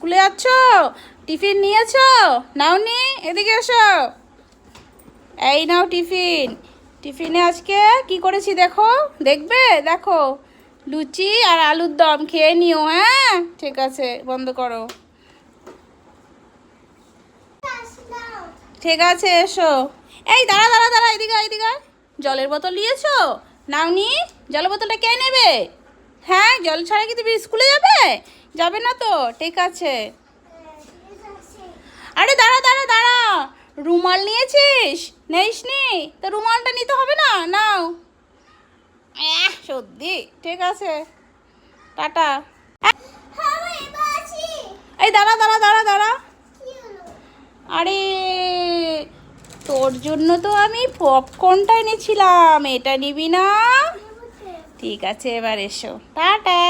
স্কুলে যাচ্ছ? টিফিন নিয়েছো? নাওনি? এদিকে এসো। এই নাও টিফিন। টিফিনে আজকে কি করেছি দেখো, দেখবে? দেখো, লুচি আর আলুর দম, খেয়ে নিও। হ্যাঁ ঠিক আছে, বন্ধ করো। ঠিক আছে এসো। এই দাঁড়া দাঁড়া দাঁড়া, এদিকে এদিকে। জলের বোতল নিয়েছো? নাওনি? জলের বোতলটা কে নেবে? হ্যাঁ, জল ছাড়া কি তুমি স্কুলে যাবে? যাবে না তো? ঠিক আছে। আরে দাঁড়া দাঁড়া দাঁড়া, রুমাল নিয়েছিস? নেইসনি তো, রুমালটা নিতে হবে না, নাও। সত্যি ঠিক আছে, টাটা। এই দাঁড়া দাঁড়া দাঁড়া দাঁড়া, আরে তোর জন্য তো আমি পপকর্নটা এনেছিলাম, এটা নিবি না? ঠিক আছে, এবার এসো, টাটা।